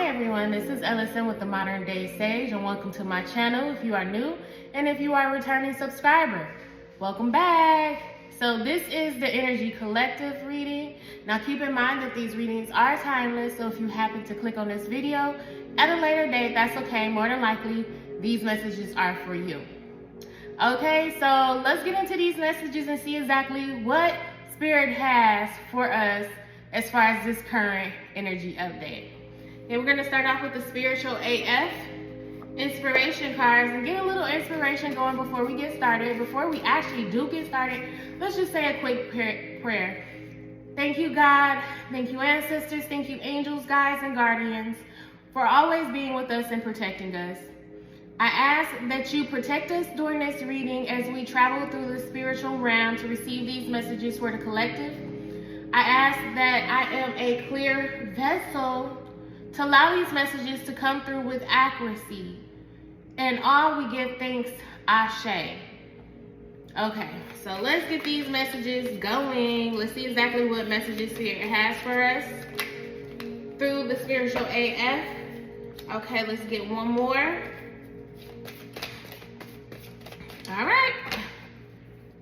everyone, this is Elocin with the Modern Day Sage, and welcome to my channel if you are new, and if you are a returning subscriber, welcome back. So this is the Energy Collective reading. Now keep in mind that these readings are timeless, so if you happen to click on this video at a later date, that's okay. More than likely, these messages are for you. Okay, so let's get into these messages and see exactly what Spirit has for us as far as this current energy update. And we're going to start off with the Spiritual AF inspiration cards and get a little inspiration going before we get started. Before we actually do get started, let's just say a quick prayer. Thank you, God. Thank you, ancestors. Thank you, angels, guides, and guardians, for always being with us and protecting us. I ask that you protect us during this reading as we travel through the spiritual realm to receive these messages for the collective. I ask that I am a clear vessel to allow these messages to come through with accuracy. And all we give thanks, Ashe. Okay, so let's get these messages going. Let's see exactly what messages Spirit has for us through the Spiritual AF. Okay, let's get one more. All right.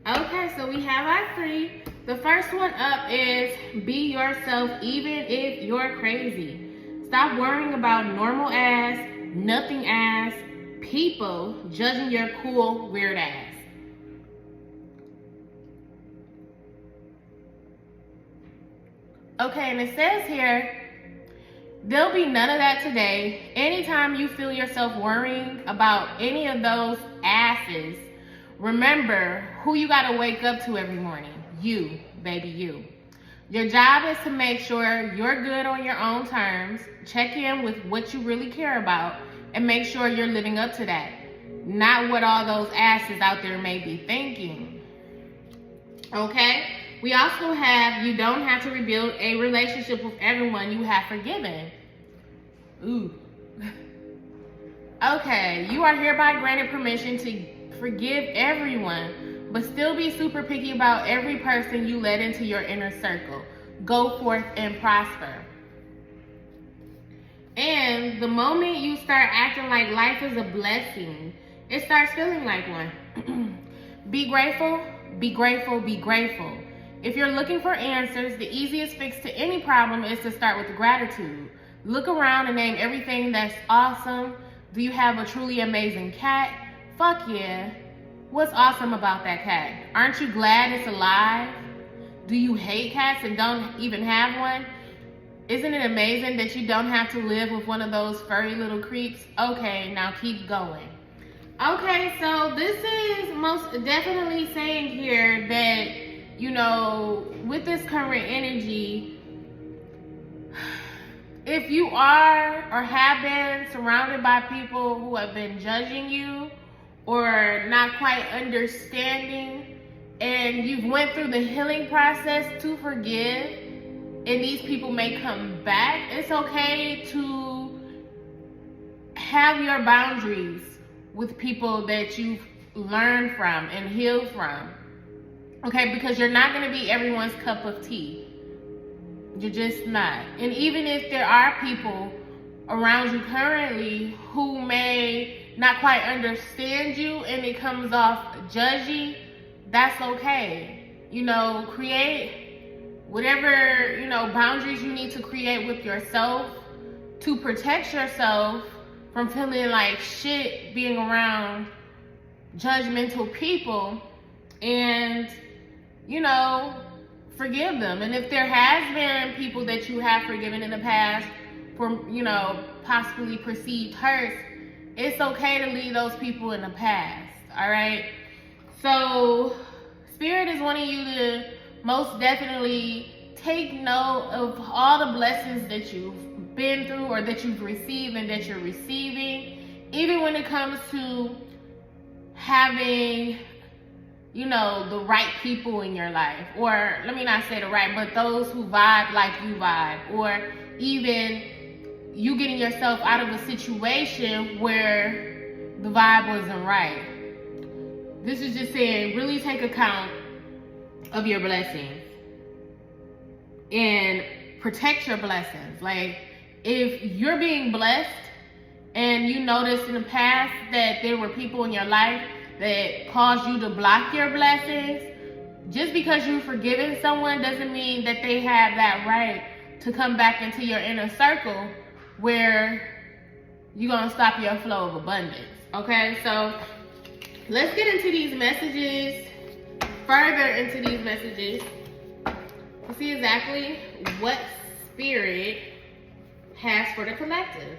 Okay, so we have our three. The first one up is be yourself even if you're crazy. Stop worrying about normal ass, nothing ass people judging your cool, weird ass. Okay, and it says here, there'll be none of that today. Anytime you feel yourself worrying about any of those asses, remember who you gotta wake up to every morning. You, baby, you. Your job is to make sure you're good on your own terms, check in with what you really care about, and make sure you're living up to that. Not what all those asses out there may be thinking. Okay? We also have, you don't have to rebuild a relationship with everyone you have forgiven. Ooh. Okay, you are hereby granted permission to forgive everyone, but still be super picky about every person you let into your inner circle. Go forth and prosper. And the moment you start acting like life is a blessing, it starts feeling like one. Be grateful, be grateful, be grateful. If you're looking for answers, the easiest fix to any problem is to start with gratitude. Look around and name everything that's awesome. Do you have a truly amazing cat? Fuck yeah. What's awesome about that cat? Aren't you glad it's alive? Do you hate cats and don't even have one? Isn't it amazing that you don't have to live with one of those furry little creeps? Okay, now keep going. Okay, so this is most definitely saying here that, you know, with this current energy, if you are or have been surrounded by people who have been judging you or not quite understanding, and you've went through the healing process to forgive, and these people may come back, it's okay to have your boundaries with people that you've learned from and healed from. Okay, because you're not gonna be everyone's cup of tea. You're just not. And even if there are people around you currently who may not quite understand you and it comes off judgy, that's okay. You know, create whatever, you know, boundaries you need to create with yourself to protect yourself from feeling like shit being around judgmental people, and, you know, forgive them. And if there has been people that you have forgiven in the past for, you know, possibly perceived hurts, it's okay to leave those people in the past, all right? So Spirit is wanting you to most definitely take note of all the blessings that you've been through or that you've received and that you're receiving, even when it comes to having, you know, the right people in your life, or let me not say the right, but those who vibe like you vibe, or even you getting yourself out of a situation where the vibe wasn't right. This is just saying, really take account of your blessings and protect your blessings. Like, if you're being blessed and you noticed in the past that there were people in your life that caused you to block your blessings, just because you've forgiven someone doesn't mean that they have that right to come back into your inner circle where you're going to stop your flow of abundance. Okay, so let's get into these messages, further into these messages, to see exactly what spirit has for the collective.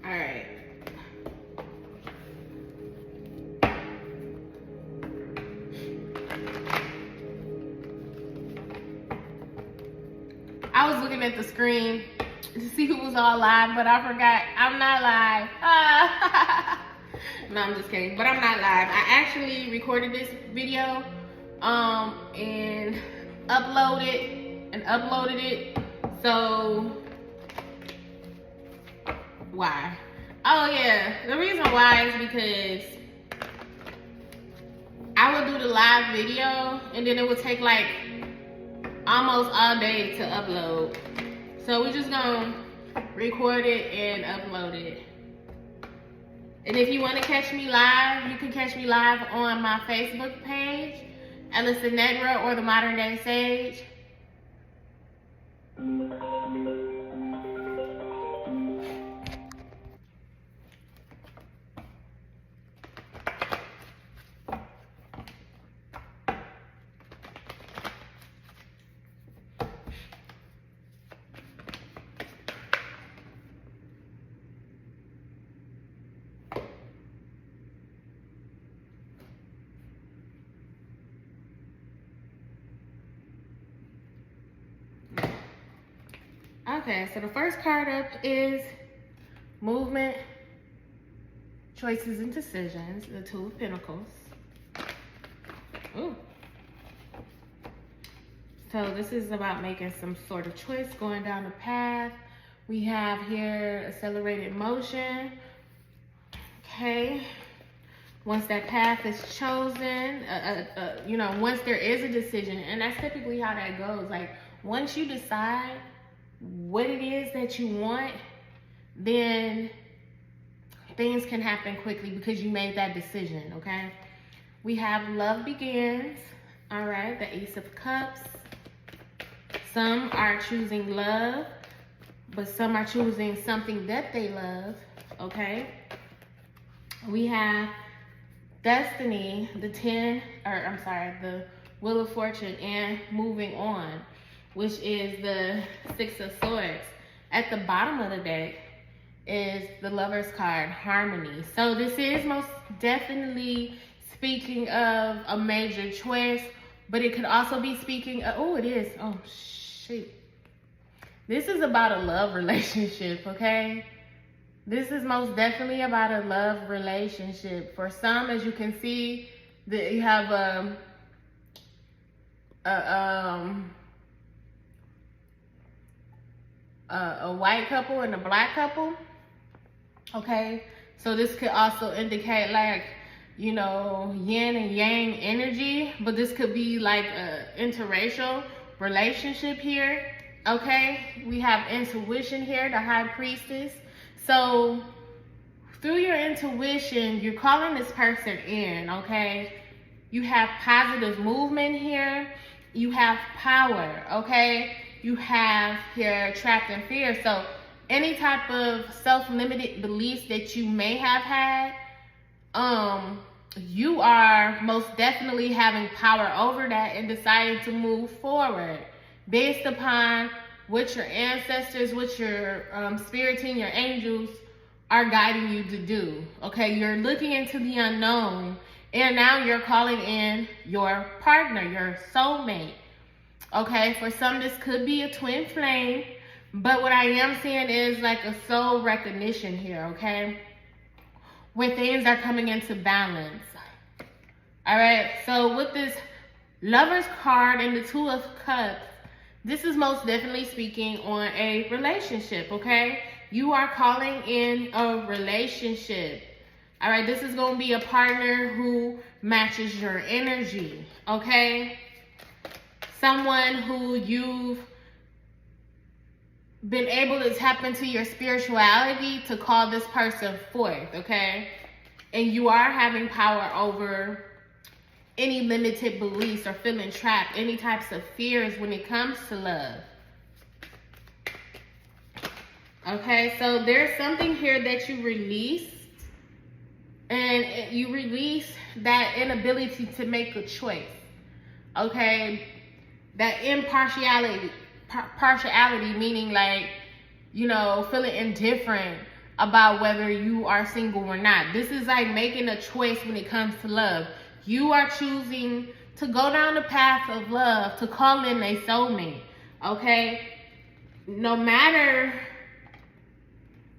All right. I was looking at the screen to see who was all live, but I forgot I'm not live. No, I'm just kidding, but I'm not live. I actually recorded this video and uploaded it. So why? Oh yeah, the reason why is because I would do the live video and then it would take like almost all day to upload. So we're just gonna record it and upload it. And if you want to catch me live, you can catch me live on my Facebook page, Elocin Ned'RAH, or the Modern Day Sage. Okay, so the first card up is movement, choices, and decisions, the Two of Pentacles. Ooh. So this is about making some sort of choice, going down the path. We have here accelerated motion. Okay. Once that path is chosen, once there is a decision, and that's typically how that goes. Like, once you decide what it is that you want, then things can happen quickly because you made that decision, okay? We have love begins, all right, the Ace of Cups. Some are choosing love, but some are choosing something that they love, okay? We have destiny, the Wheel of Fortune, and moving on, which is the Six of Swords. At the bottom of the deck is the Lover's card, harmony. So this is most definitely speaking of a major choice, but it could also be speaking of, oh, it is, oh, shit. This is about a love relationship, okay? This is most definitely about a love relationship. For some, as you can see, that you have a white couple and a black couple, okay? So this could also indicate like, yin and yang energy, but this could be like a interracial relationship here, okay? We have intuition here, the High Priestess. So through your intuition, you're calling this person in, okay? You have positive movement here. You have power, okay? You have here trapped in fear. So any type of self-limited beliefs that you may have had, you are most definitely having power over that and deciding to move forward based upon what your ancestors, what your spirit team, your angels are guiding you to do. Okay, you're looking into the unknown, and now you're calling in your partner, your soulmate. Okay, for some this could be a twin flame, but what I am seeing is like a soul recognition here, okay? Where things are coming into balance. All right, so with this Lover's card and the Two of Cups, this is most definitely speaking on a relationship, okay? You are calling in a relationship. All right, this is going to be a partner who matches your energy, okay? Someone who you've been able to tap into your spirituality to call this person forth, okay? And you are having power over any limited beliefs or feeling trapped, any types of fears when it comes to love. Okay, so there's something here that you released, and you release that inability to make a choice. Okay, that impartiality, partiality, meaning like, you know, feeling indifferent about whether you are single or not. This is like making a choice when it comes to love. You are choosing to go down the path of love, to call in a soulmate, okay? No matter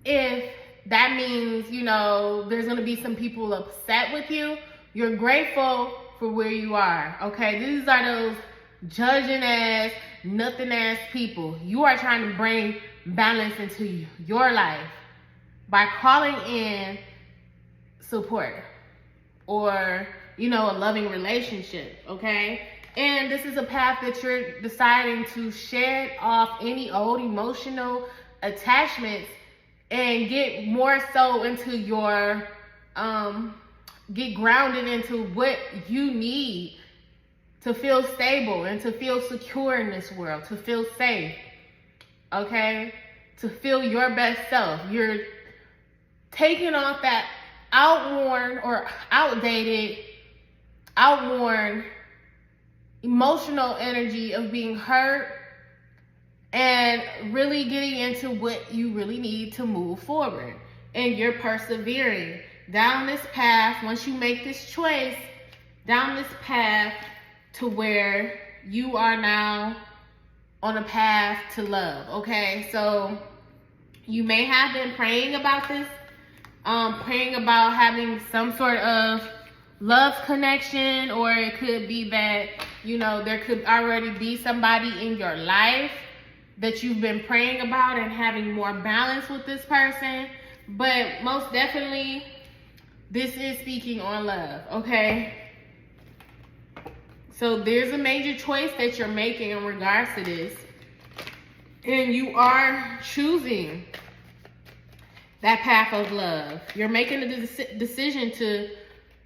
if that means, you know, there's going to be some people upset with you, you're grateful for where you are, okay? These are those judging ass, nothing ass people. You are trying to bring balance into your life by calling in support or, you know, a loving relationship, okay? And this is a path that you're deciding to shed off any old emotional attachments and get more so into your, get grounded into what you need to feel stable and to feel secure in this world, to feel safe, okay? To feel your best self. You're taking off that outworn or outdated, outworn emotional energy of being hurt and really getting into what you really need to move forward. And you're persevering down this path. Once you make this choice, down this path to where you are now on a path to love, okay? So you may have been praying about this, praying about having some sort of love connection, or it could be that, you know, there could already be somebody in your life that you've been praying about and having more balance with this person. But most definitely, this is speaking on love, okay? So there's a major choice that you're making in regards to this. And you are choosing that path of love. You're making a decision to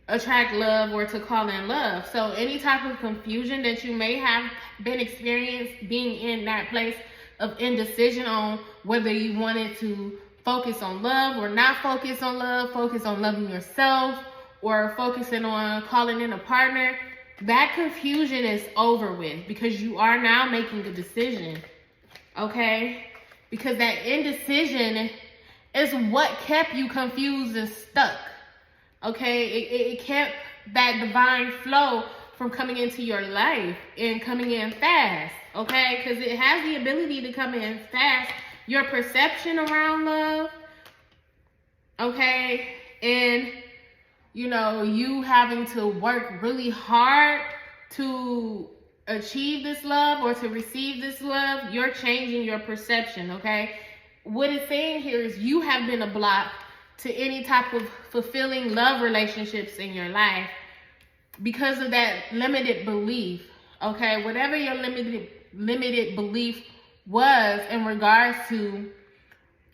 attract love or to call in love. So any type of confusion that you may have been experienced being in that place of indecision on whether you wanted to focus on love or not focus on love, focus on loving yourself, or focusing on calling in a partner, that confusion is over with because you are now making a decision, okay? Because that indecision is what kept you confused and stuck, okay? It kept that divine flow from coming into your life and coming in fast, okay? Because it has the ability to come in fast. Your perception around love, okay? And, you know, you having to work really hard to achieve this love or to receive this love, you're changing your perception, okay? What it's saying here is you have been a block to any type of fulfilling love relationships in your life because of that limited belief, okay? Whatever your limited belief was in regards to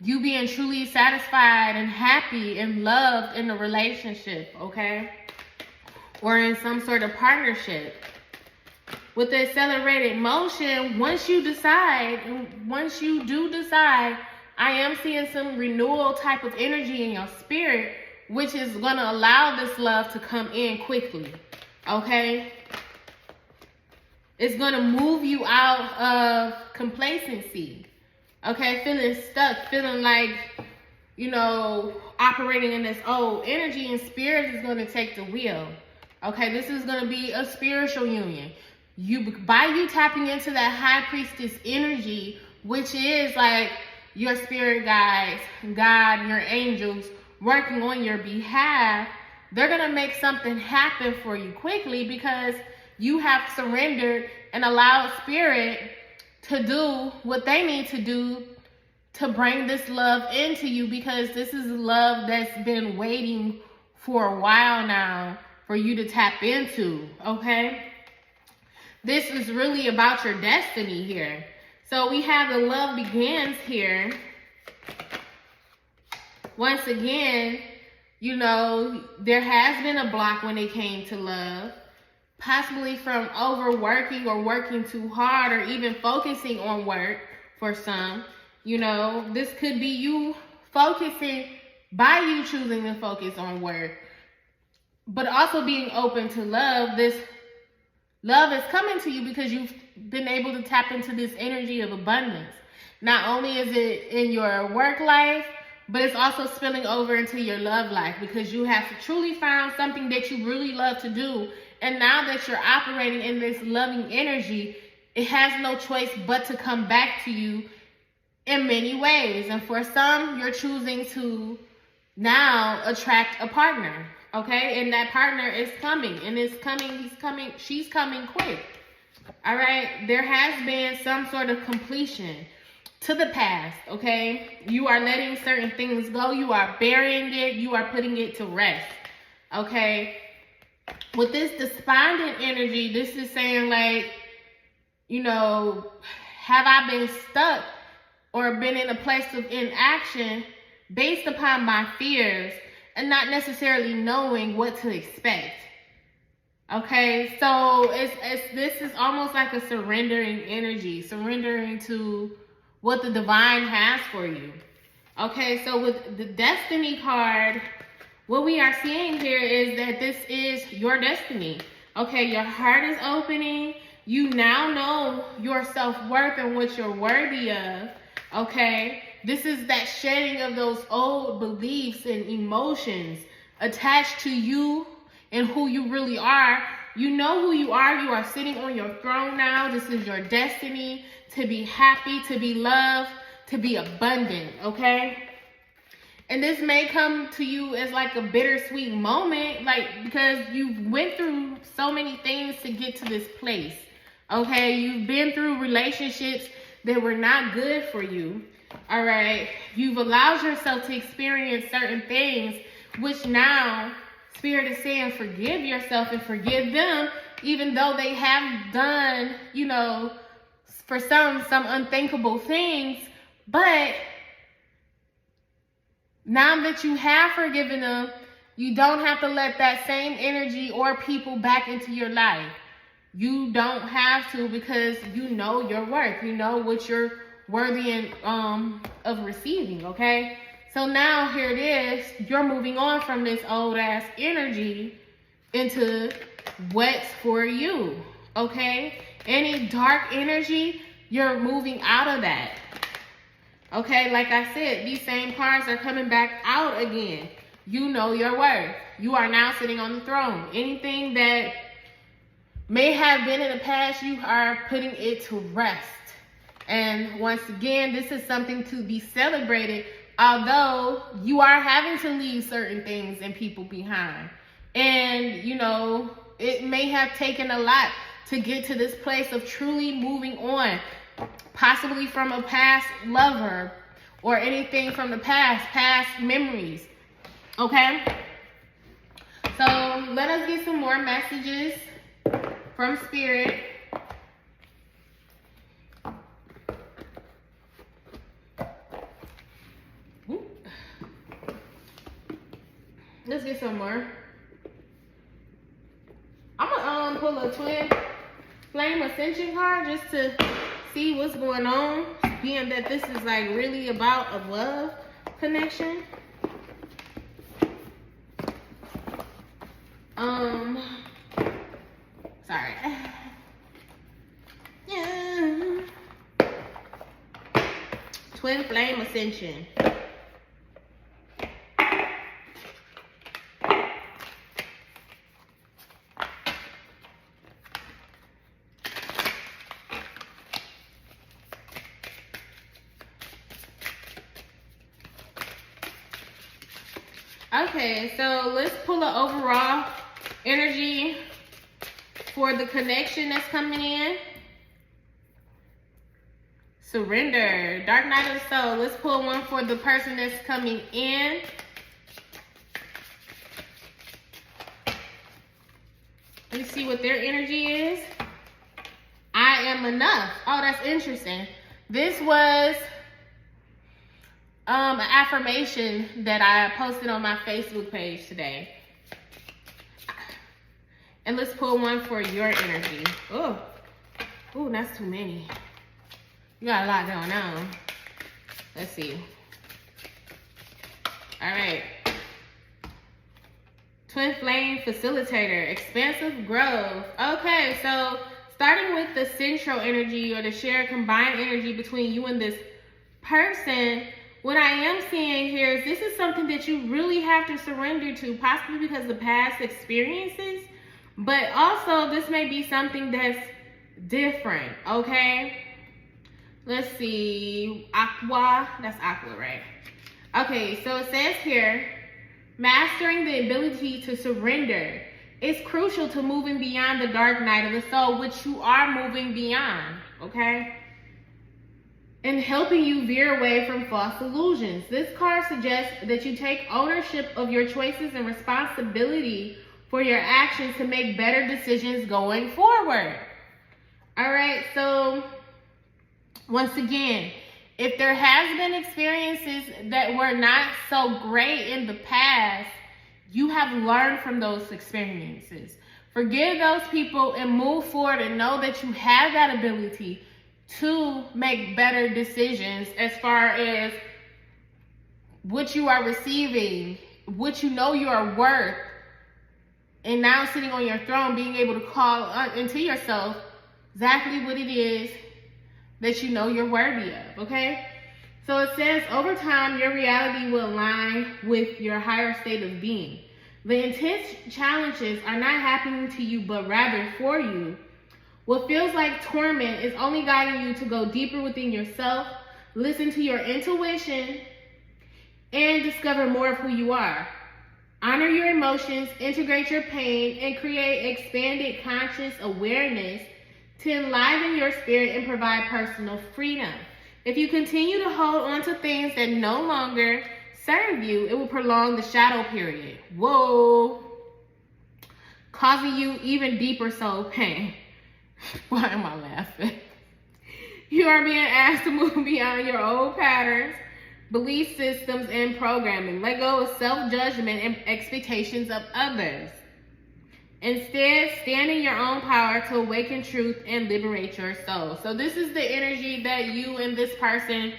you being truly satisfied and happy and loved in a relationship, okay? Or in some sort of partnership. With the accelerated motion, once you do decide, I am seeing some renewal type of energy in your spirit, which is going to allow this love to come in quickly, okay? It's going to move you out of complacency, okay? Feeling stuck, feeling like, you know, operating in this old energy, and spirit is going to take the wheel, okay? This is going to be a spiritual union. By you tapping into that high priestess energy, which is like your spirit guides, God, your angels working on your behalf, they're going to make something happen for you quickly because you have surrendered and allowed spirit to do what they need to do to bring this love into you, because this is love that's been waiting for a while now for you to tap into, okay? This is really about your destiny here. So we have the love begins here. Once again, you know, there has been a block when it came to love, possibly from overworking or working too hard or even focusing on work for some. You know, this could be you focusing by you choosing to focus on work, but also being open to love. This love is coming to you because you've been able to tap into this energy of abundance. Not only is it in your work life, but it's also spilling over into your love life because you have truly found something that you really love to do. And now that you're operating in this loving energy, it has no choice but to come back to you in many ways. And for some, you're choosing to now attract a partner, okay? And that partner is coming, and it's coming, he's coming, she's coming quick, all right? There has been some sort of completion to the past, okay? You are letting certain things go. You are burying it. You are putting it to rest, okay? With this despondent energy, this is saying like, you know, have I been stuck or been in a place of inaction based upon my fears and not necessarily knowing what to expect? Okay, so this is almost like a surrendering energy, surrendering to what the divine has for you. Okay, so with the destiny card, what we are seeing here is that this is your destiny. Okay, your heart is opening. You now know your self-worth and what you're worthy of. Okay, this is that shedding of those old beliefs and emotions attached to you and who you really are. You know who you are. You are sitting on your throne now. This is your destiny, to be happy, to be loved, to be abundant, okay? And this may come to you as like a bittersweet moment, like because you went through so many things to get to this place, okay? You've been through relationships that were not good for you, all right? You've allowed yourself to experience certain things, which now Spirit is saying forgive yourself and forgive them, even though they have done, you know, for some unthinkable things. But now that you have forgiven them, you don't have to let that same energy or people back into your life. You don't have to, because you know your worth. You know what you're worthy of receiving, okay? So now here it is. You're moving on from this old ass energy into what's for you, okay? Any dark energy, you're moving out of that. Okay, like I said, these same cards are coming back out again. You know your worth. You are now sitting on the throne. Anything that may have been in the past, you are putting it to rest. And once again, this is something to be celebrated, although you are having to leave certain things and people behind. And, you know, it may have taken a lot to get to this place of truly moving on, possibly from a past lover or anything from the past memories, okay? So let us get some more messages from Spirit. Let's get some more. I'm gonna pull a twin flame ascension card just to see what's going on, being that this is like really about a love connection. Sorry. Yeah. Twin flame ascension. Okay, so let's pull an overall energy for the connection that's coming in. Surrender, Dark Night of the Soul. Let's pull one for the person that's coming in. Let me see what their energy is. I am enough. Oh, that's interesting. This was an affirmation that I posted on my Facebook page today. And let's pull one for your energy. Oh, that's too many. You got a lot going on. Let's see. All right. Twin Flame Facilitator, Expansive Growth. Okay, so starting with the central energy or the shared combined energy between you and this person, what I am seeing here is this is something that you really have to surrender to, possibly because of past experiences, but also this may be something that's different, okay? Let's see, Aqua, that's Aqua, right? Okay, so it says here, mastering the ability to surrender is crucial to moving beyond the dark night of the soul, which you are moving beyond, okay? And helping you veer away from false illusions. This card suggests that you take ownership of your choices and responsibility for your actions to make better decisions going forward. All right, so once again, if there has been experiences that were not so great in the past, you have learned from those experiences. Forgive those people and move forward and know that you have that ability to make better decisions as far as what you are receiving, what you know you are worth, and now sitting on your throne, being able to call into yourself exactly what it is that you know you're worthy of, okay? So it says, over time, your reality will align with your higher state of being. The intense challenges are not happening to you, but rather for you. What feels like torment is only guiding you to go deeper within yourself, listen to your intuition, and discover more of who you are. Honor your emotions, integrate your pain, and create expanded conscious awareness to enliven your spirit and provide personal freedom. If you continue to hold on to things that no longer serve you, it will prolong the shadow period. Whoa. Causing you even deeper soul pain. Why am I laughing? You are being asked to move beyond your old patterns, belief systems, and programming. Let go of self-judgment and expectations of others. Instead, stand in your own power to awaken truth and liberate your soul. So this is the energy that you and this person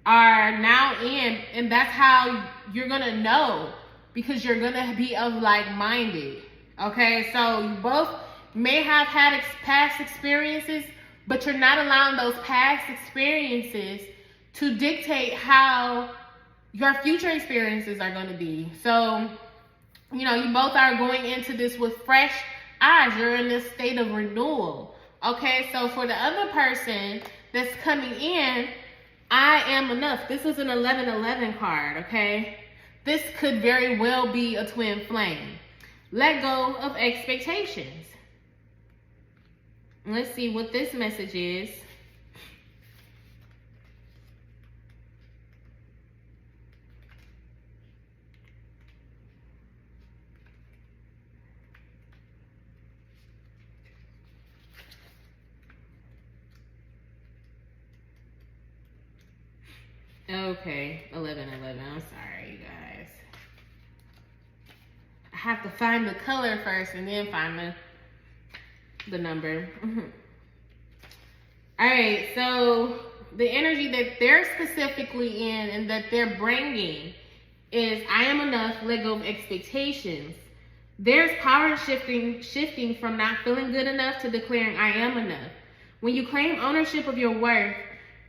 are now in, and that's how you're going to know, because you're going to be of like-minded. Okay, so you both may have had past experiences, but you're not allowing those past experiences to dictate how your future experiences are going to be. So, you know, you both are going into this with fresh eyes. You're in this state of renewal. Okay, so for the other person that's coming in, I am enough. This is an 1111 card, okay? This could very well be a twin flame. Let go of expectations. Let's see what this message is. Okay, 1111. I'm sorry, you guys. I have to find the color first and then find the number. All right, so the energy that they're specifically in and that they're bringing is I am enough, let go of expectations. There's power shifting from not feeling good enough to declaring I am enough. When you claim ownership of your worth,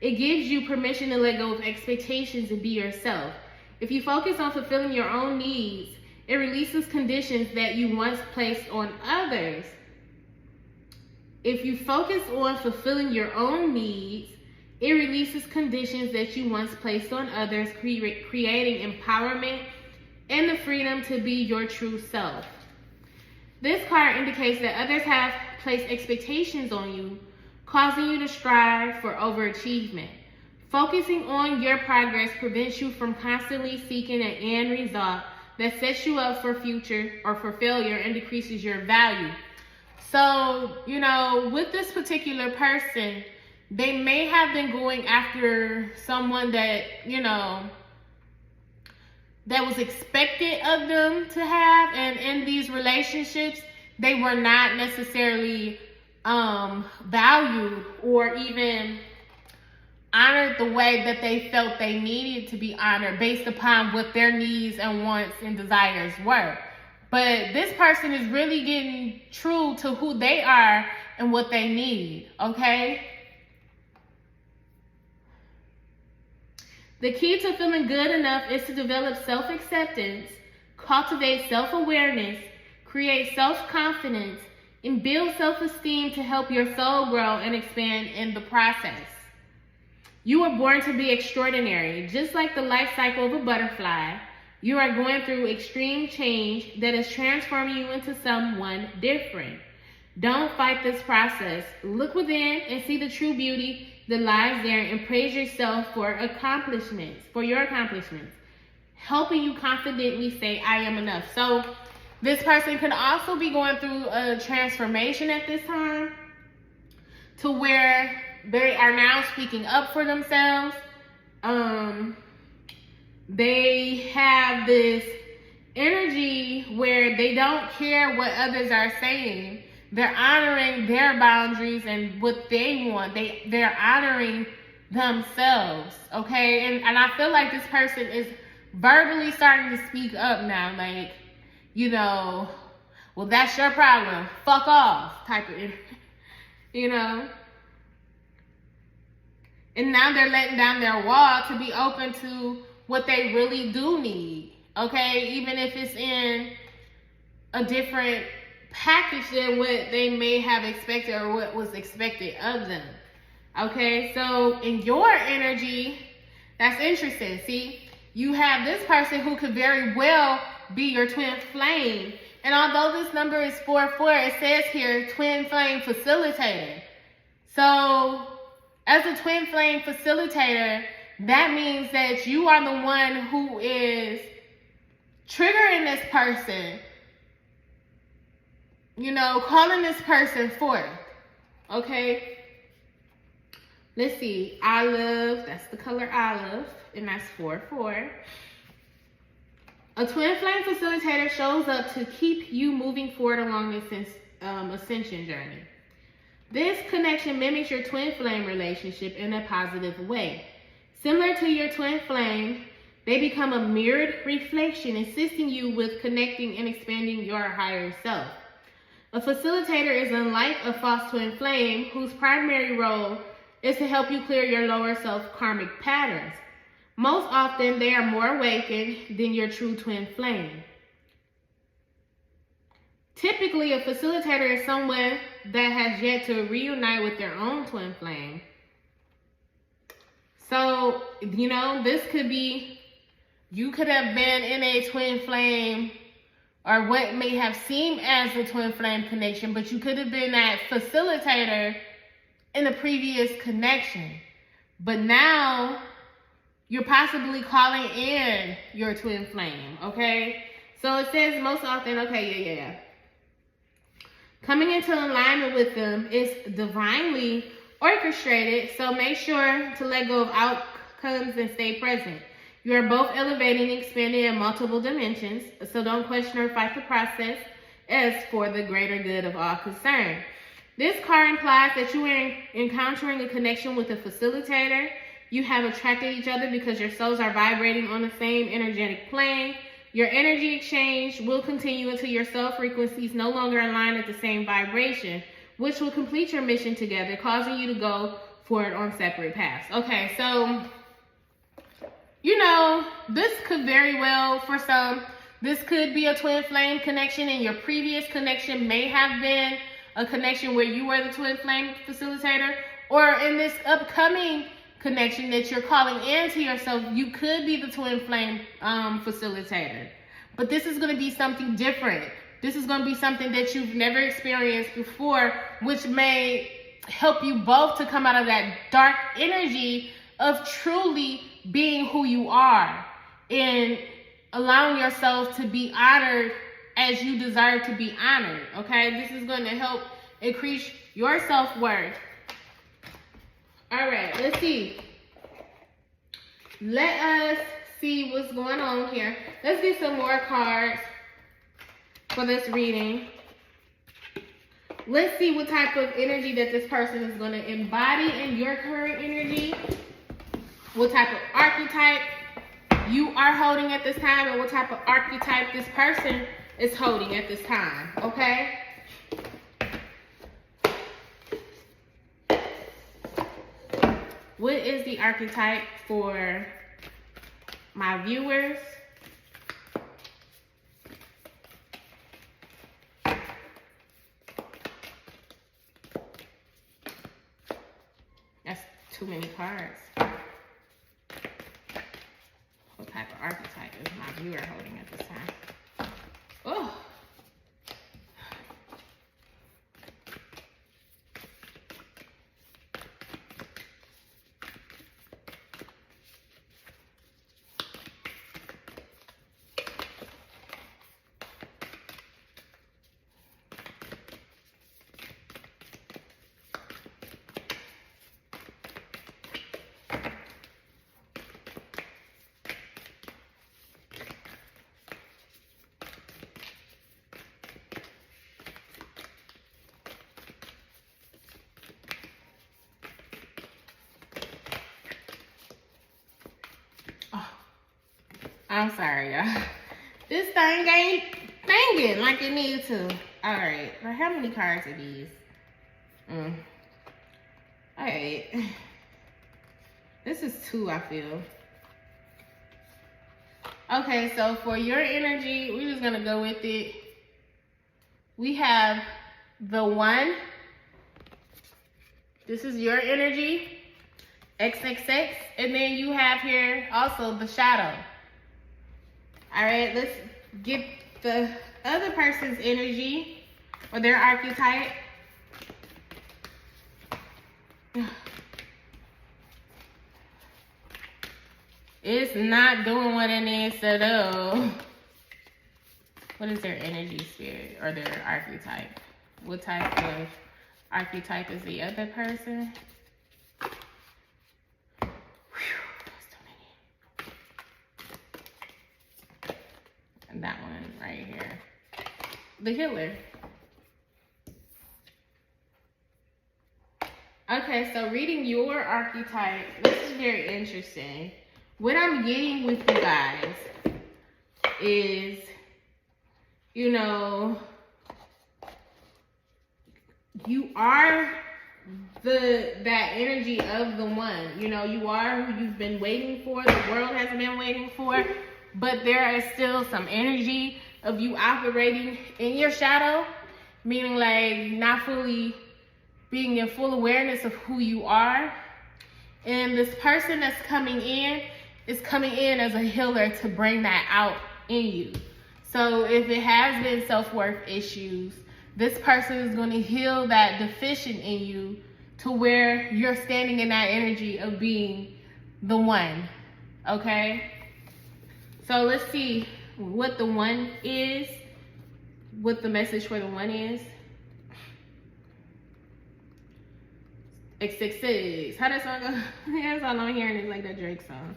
it gives you permission to let go of expectations and be yourself. If you focus on fulfilling your own needs, it releases conditions that you once placed on others. If you focus on fulfilling your own needs, it releases conditions that you once placed on others, creating empowerment and the freedom to be your true self. This card indicates that others have placed expectations on you, causing you to strive for overachievement. Focusing on your progress prevents you from constantly seeking an end result that sets you up for future or for failure and decreases your value. So, you know, with this particular person, They may have been going after someone that, you know, that was expected of them to have, and in these relationships, they were not necessarily valued or even honored the way that they felt they needed to be honored based upon what their needs and wants and desires were. But this person is really getting true to who they are and what they need, okay? The key to feeling good enough is to develop self-acceptance, cultivate self-awareness, create self-confidence, and build self-esteem to help your soul grow and expand in the process. You were born to be extraordinary. Just like the life cycle of a butterfly, you are going through extreme change that is transforming you into someone different. Don't fight this process. Look within and see the true beauty that lies there and praise yourself for your accomplishments, helping you confidently say, I am enough. So this person could also be going through a transformation at this time to where they are now speaking up for themselves. They have this energy where they don't care what others are saying. They're honoring their boundaries and what they want. They're honoring themselves, okay? And I feel like this person is verbally starting to speak up now, like, you know, well, that's your problem. Fuck off, type of, you know? And now they're letting down their wall to be open to what they really do need, okay? Even if it's in a different package than what they may have expected or what was expected of them, okay? So in your energy, that's interesting. See, you have this person who could very well be your twin flame. And although this number is 44, it says here twin flame facilitator. So as a twin flame facilitator, that means that you are the one who is triggering this person, you know, calling this person forth, okay? Let's see, olive, that's the color olive, and that's 4-4. A twin flame facilitator shows up to keep you moving forward along this ascension journey. This connection mimics your twin flame relationship in a positive way. Similar to your twin flame, they become a mirrored reflection, assisting you with connecting and expanding your higher self. A facilitator is unlike a false twin flame, whose primary role is to help you clear your lower self karmic patterns. Most often, they are more awakened than your true twin flame. Typically, a facilitator is someone that has yet to reunite with their own twin flame. So, you know, this could be, you could have been in a twin flame or what may have seemed as a twin flame connection, but you could have been that facilitator in a previous connection. But now, you're possibly calling in your twin flame, okay? So it says most often, okay, yeah. Coming into alignment with them is divinely orchestrated, so make sure to let go of outcomes and stay present. You are both elevating and expanding in multiple dimensions, so don't question or fight the process as for the greater good of all concerned. This card implies that you are encountering a connection with a facilitator. You have attracted each other because your souls are vibrating on the same energetic plane. Your energy exchange will continue until your soul frequencies no longer align at the same vibration, which will complete your mission together, causing you to go forward on separate paths. Okay, so, you know, this could very well, for some, this could be a twin flame connection, and your previous connection may have been a connection where you were the twin flame facilitator, or in this upcoming connection that you're calling into yourself, you could be the twin flame facilitator. But this is going to be something different. This is going to be something that you've never experienced before, which may help you both to come out of that dark energy of truly being who you are and allowing yourself to be honored as you deserve to be honored, okay? This is going to help increase your self-worth. All right, let's see. Let us see what's going on here. Let's get some more cards for this reading. Let's see what type of energy that this person is going to embody in your current energy. What type of archetype you are holding at this time, and what type of archetype this person is holding at this time, okay? What is the archetype for my viewers? That's too many cards. What type of archetype is my viewer holding at this time? Oh. I'm sorry, y'all. This thing ain't thinking like it needs to. All right. Well, how many cards are these? All right. This is 2, I feel. Okay, so for your energy, we're just going to go with it. We have the 1. This is your energy. XXX. And then you have here also the shadow. All right, let's get the other person's energy or their archetype. It's not doing what it needs to do. What is their energy, spirit, or their archetype? What type of archetype is the other person? That one right here, the healer. Okay, so reading your archetype, this is very interesting. What I'm getting with you guys is, you know, you are that energy of the 1. You know, you are who you've been waiting for. The world hasn't been waiting for. But there is still some energy of you operating in your shadow, meaning like not fully being in full awareness of who you are. And this person that's coming in is coming in as a healer to bring that out in you. So if it has been self-worth issues, this person is going to heal that deficient in you to where you're standing in that energy of being the 1, okay? So let's see what the 1 is, what the message for the 1 is. XXX. How that song go? That's all I'm hearing is like that Drake song.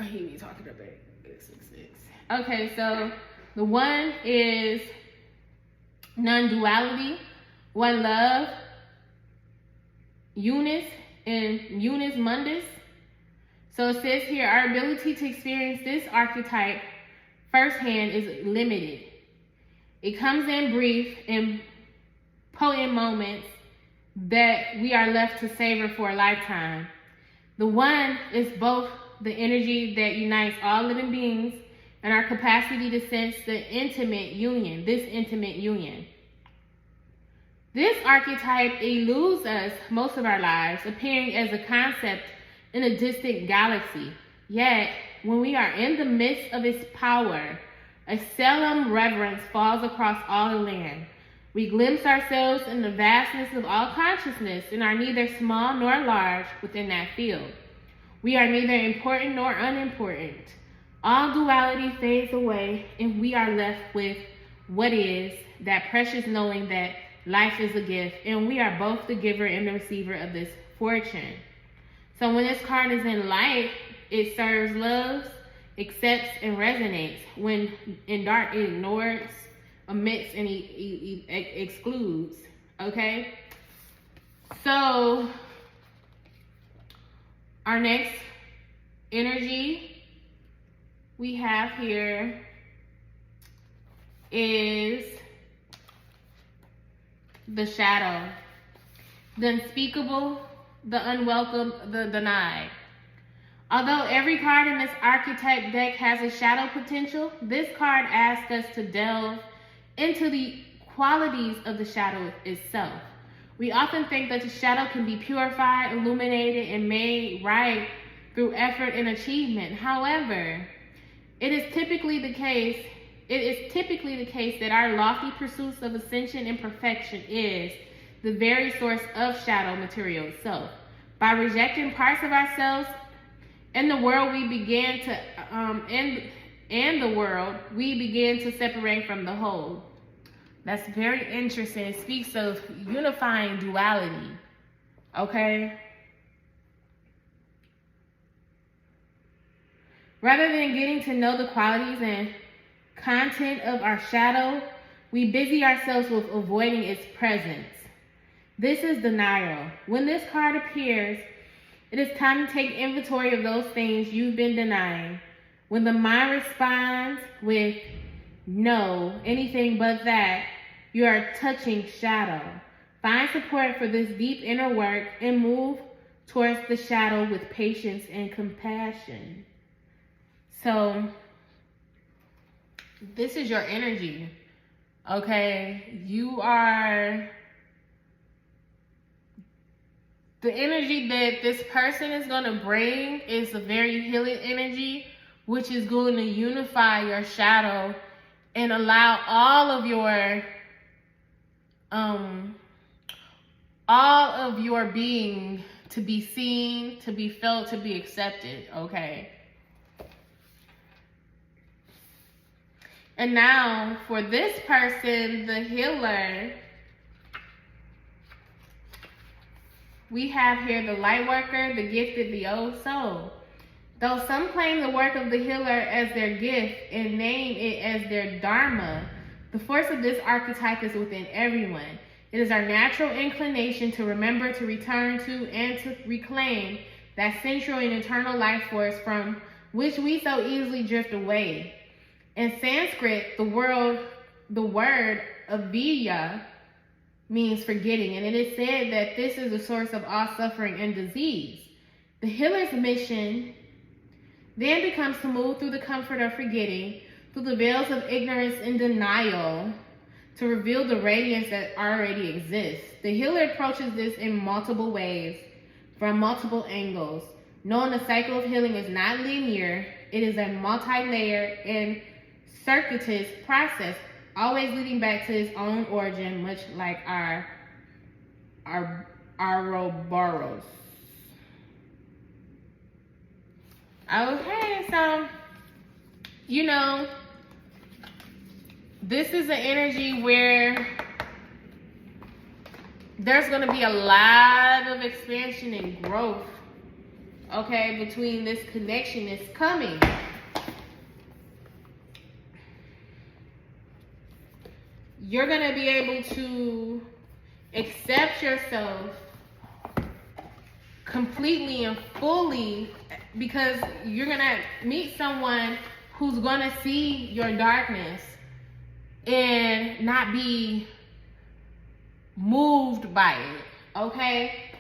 He be talking about XXX. Okay, so the 1 is non-duality, 1 love, Unis, and Unis Mundus. So it says here, our ability to experience this archetype firsthand is limited. It comes in brief and potent moments that we are left to savor for a lifetime. The 1 is both the energy that unites all living beings and our capacity to sense the intimate union, this intimate union. This archetype eludes us most of our lives, appearing as a concept in a distant galaxy. Yet, when we are in the midst of its power, a solemn reverence falls across all the land. We glimpse ourselves in the vastness of all consciousness and are neither small nor large within that field. We are neither important nor unimportant. All duality fades away and we are left with what is, that precious knowing that life is a gift, and we are both the giver and the receiver of this fortune. So when this card is in light, it serves, loves, accepts, and resonates. When in dark, it ignores, omits, and excludes. Okay? So our next energy we have here is the shadow, the unspeakable, the unwelcome, the denied. Although every card in this archetype deck has a shadow potential, this card asks us to delve into the qualities of the shadow itself. We often think that the shadow can be purified, illuminated, and made right through effort and achievement. However, it is typically the case that our lofty pursuits of ascension and perfection is the very source of shadow material itself. By rejecting parts of ourselves and the world, we begin to separate from the whole. That's very interesting. It speaks of unifying duality. Okay? Rather than getting to know the qualities and content of our shadow, we busy ourselves with avoiding its presence. This is denial. When this card appears, it is time to take inventory of those things you've been denying. When the mind responds with no, anything but that, you are touching shadow. Find support for this deep inner work and move towards the shadow with patience and compassion. So, this is your energy, okay? You are the energy that this person is going to bring is a very healing energy, which is going to unify your shadow and allow all of your being to be seen, to be felt, to be accepted, okay? And now, for this person, the healer, we have here the light worker, the gifted, the old soul. Though some claim the work of the healer as their gift and name it as their dharma, the force of this archetype is within everyone. It is our natural inclination to remember, to return to, and to reclaim that central and eternal life force from which we so easily drift away. In Sanskrit, the word avidya means forgetting, and it is said that this is the source of all suffering and disease. The healer's mission then becomes to move through the comfort of forgetting, through the veils of ignorance and denial, to reveal the radiance that already exists. The healer approaches this in multiple ways, from multiple angles. Knowing the cycle of healing is not linear, it is a multi-layered and circuitous process, always leading back to its own origin, much like our Ouroboros. Okay, so, this is an energy where there's going to be a lot of expansion and growth, okay, between this connection that's coming. You're going to be able to accept yourself completely and fully, because you're going to meet someone who's going to see your darkness and not be moved by it, okay?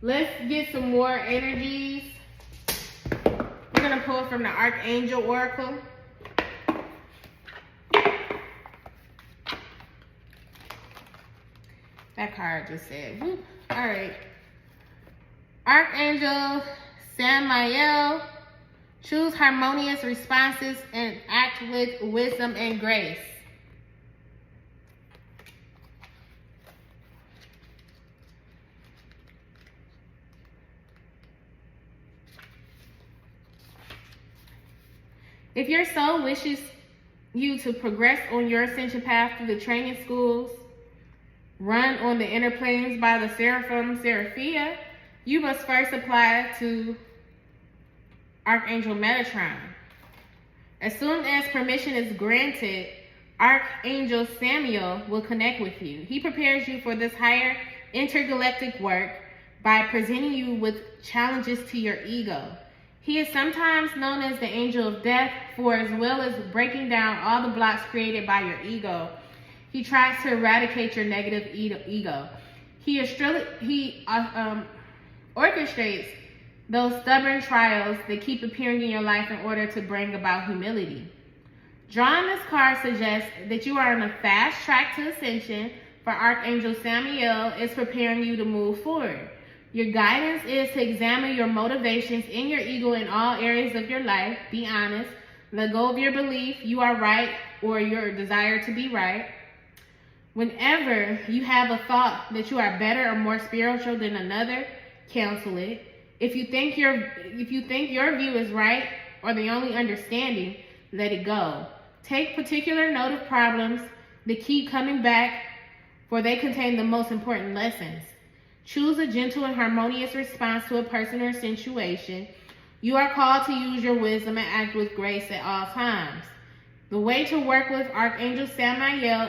Let's get some more energies. We're going to pull from the Archangel Oracle. That card just said, whoop. All right. Archangel Samael, choose harmonious responses and act with wisdom and grace. If your soul wishes you to progress on your ascension path through the training schools run on the inner planes by the Seraphim Seraphia, you must first apply to Archangel Metatron. As soon as permission is granted, Archangel Samuel will connect with you. He prepares you for this higher intergalactic work by presenting you with challenges to your ego. He is sometimes known as the Angel of Death, for as well as breaking down all the blocks created by your ego, he tries to eradicate your negative ego. He orchestrates those stubborn trials that keep appearing in your life in order to bring about humility. Drawing this card suggests that you are on a fast track to ascension, for Archangel Samuel is preparing you to move forward. Your guidance is to examine your motivations in your ego in all areas of your life. Be honest. Let go of your belief you are right or your desire to be right. Whenever you have a thought that you are better or more spiritual than another, cancel it. If you think your view is right or the only understanding, let it go. Take particular note of problems that keep coming back, for they contain the most important lessons. Choose a gentle and harmonious response to a person or situation. You are called to use your wisdom and act with grace at all times. The way to work with Archangel Samuel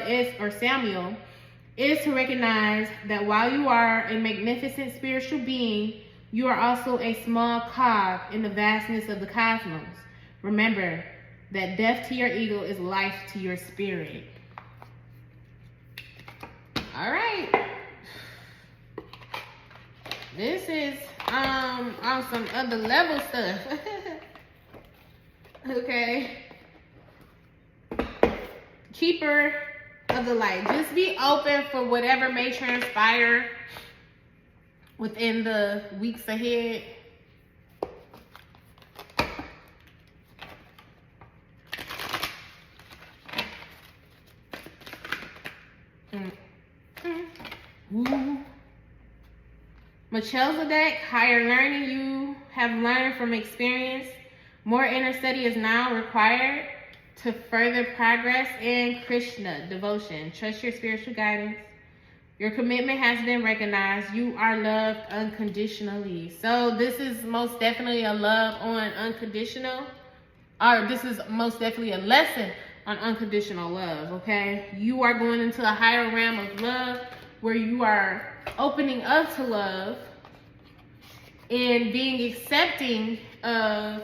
is to recognize that while you are a magnificent spiritual being, you are also a small cog in the vastness of the cosmos. Remember that death to your ego is life to your spirit. All right. This is on some other level stuff. Okay. Keeper of the light. Just be open for whatever may transpire within the weeks ahead. Melchizedek, higher learning you have learned from experience. More inner study is now required to further progress in Krishna devotion. Trust your spiritual guidance. Your commitment has been recognized. You are loved unconditionally. So this is most definitely a love on unconditional, or this is most definitely a lesson on unconditional love, okay? You are going into a higher realm of love where you are opening up to love and being accepting of,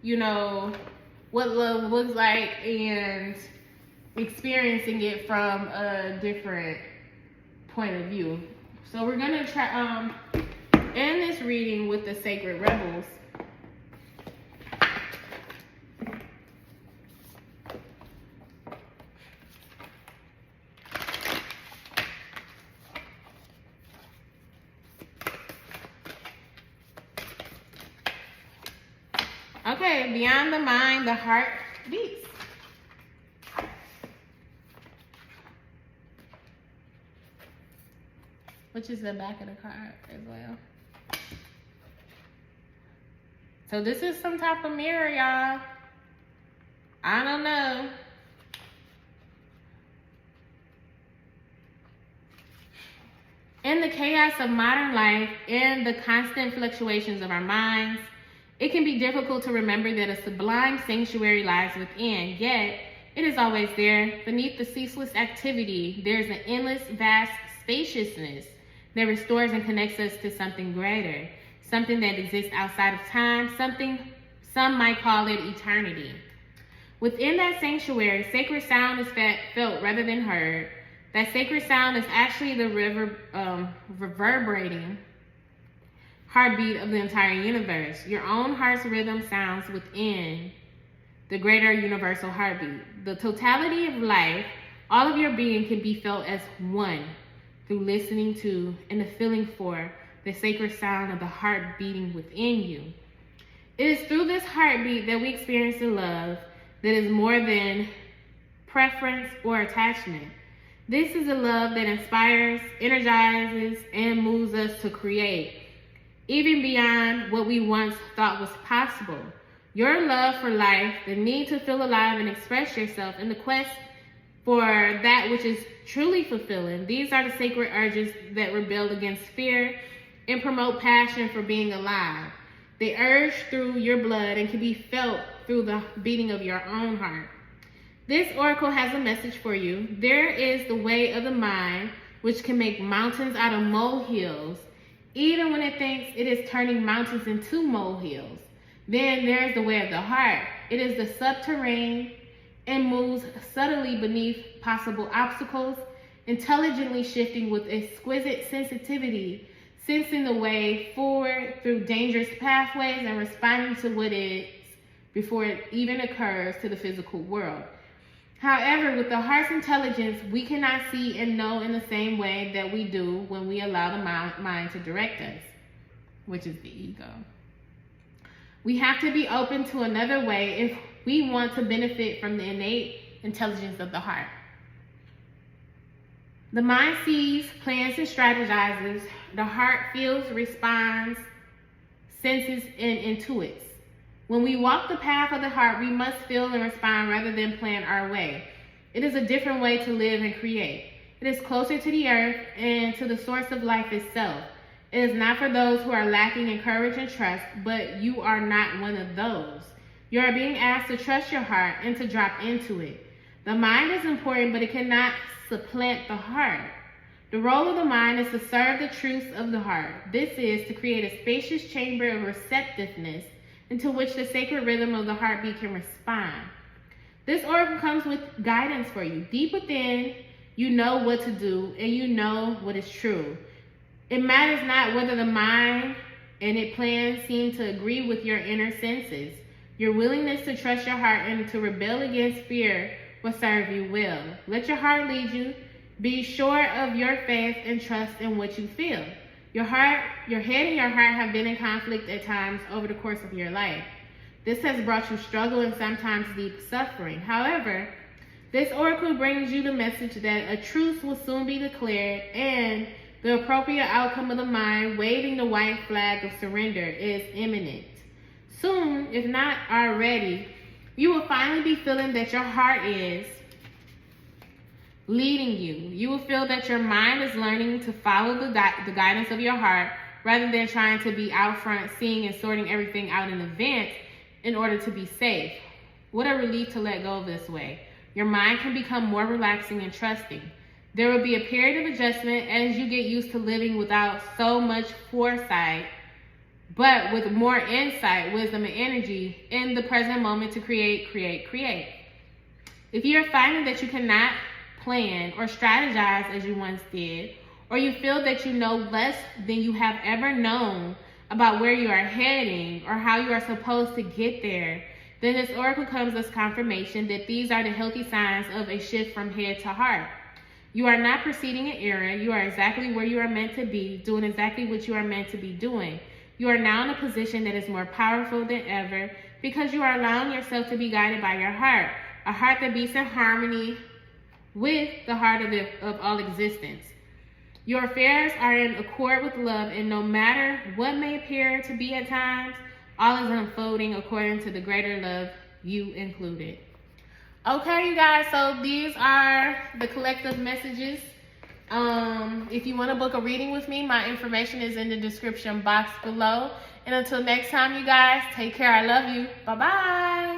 you know, what love looks like and experiencing it from a different point of view. So we're gonna try end this reading with the Sacred Rebels. Okay, beyond the mind, the heart beats. Which is the back of the card as well. So this is some type of mirror, y'all. I don't know. In the chaos of modern life and the constant fluctuations of our minds, it can be difficult to remember that a sublime sanctuary lies within, yet it is always there. Beneath the ceaseless activity, there is an endless, vast spaciousness that restores and connects us to something greater, something that exists outside of time, something some might call it eternity. Within that sanctuary, sacred sound is felt rather than heard. That sacred sound is actually the reverberating heartbeat of the entire universe. Your own heart's rhythm sounds within the greater universal heartbeat. The totality of life, all of your being can be felt as one through listening to and the feeling for the sacred sound of the heart beating within you. It is through this heartbeat that we experience the love that is more than preference or attachment. This is a love that inspires, energizes, and moves us to create, even beyond what we once thought was possible. your love for life, the need to feel alive and express yourself, and the quest for that which is truly fulfilling. These are the sacred urges that rebel against fear and promote passion for being alive. They urge through your blood and can be felt through the beating of your own heart. This oracle has a message for you. There is the way of the mind, which can make mountains out of molehills, even when it thinks it is turning mountains into molehills. Then there is the way of the heart. It is the subterranean and moves subtly beneath possible obstacles, intelligently shifting with exquisite sensitivity, sensing the way forward through dangerous pathways and responding to what is before it even occurs to the physical world. However, with the heart's intelligence, we cannot see and know in the same way that we do when we allow the mind to direct us, which is the ego. We have to be open to another way if we want to benefit from the innate intelligence of the heart. The mind sees, plans, and strategizes. The heart feels, responds, senses, and intuits. When we walk the path of the heart, we must feel and respond rather than plan our way. It is a different way to live and create. It is closer to the earth and to the source of life itself. It is not for those who are lacking in courage and trust, but you are not one of those. You are being asked to trust your heart and to drop into it. The mind is important, but it cannot supplant the heart. The role of the mind is to serve the truths of the heart. This is to create a spacious chamber of receptiveness into which the sacred rhythm of the heartbeat can respond. This oracle comes with guidance for you. Deep within, you know what to do and you know what is true. It matters not whether the mind and its plans seem to agree with your inner senses. Your willingness to trust your heart and to rebel against fear will serve you well. Let your heart lead you. Be sure of your faith and trust in what you feel. Your head and your heart have been in conflict at times over the course of your life. This has brought you struggle and sometimes deep suffering. However, this oracle brings you the message that a truce will soon be declared and the appropriate outcome of the mind waving the white flag of surrender is imminent. Soon, if not already, you will finally be feeling that your heart is leading you. You will feel that your mind is learning to follow the guidance of your heart rather than trying to be out front, seeing and sorting everything out in advance in order to be safe. What a relief to let go of this way. Your mind can become more relaxing and trusting. There will be a period of adjustment as you get used to living without so much foresight, but with more insight, wisdom, and energy in the present moment to create. If you're finding that you cannot plan or strategize as you once did, or you feel that you know less than you have ever known about where you are heading or how you are supposed to get there, then this oracle comes as confirmation that these are the healthy signs of a shift from head to heart. You are not proceeding in error. You are exactly where you are meant to be, doing exactly what you are meant to be doing. You are now in a position that is more powerful than ever because you are allowing yourself to be guided by your heart, a heart that beats in harmony with the heart of all existence. Your affairs are in accord with love, and no matter what may appear to be at times, all is unfolding according to the greater love, you included. Okay, you guys, so these are the collective messages. If you want to book a reading with me, my information is in the description box below. And until next time, you guys, take care. I love you. Bye-bye.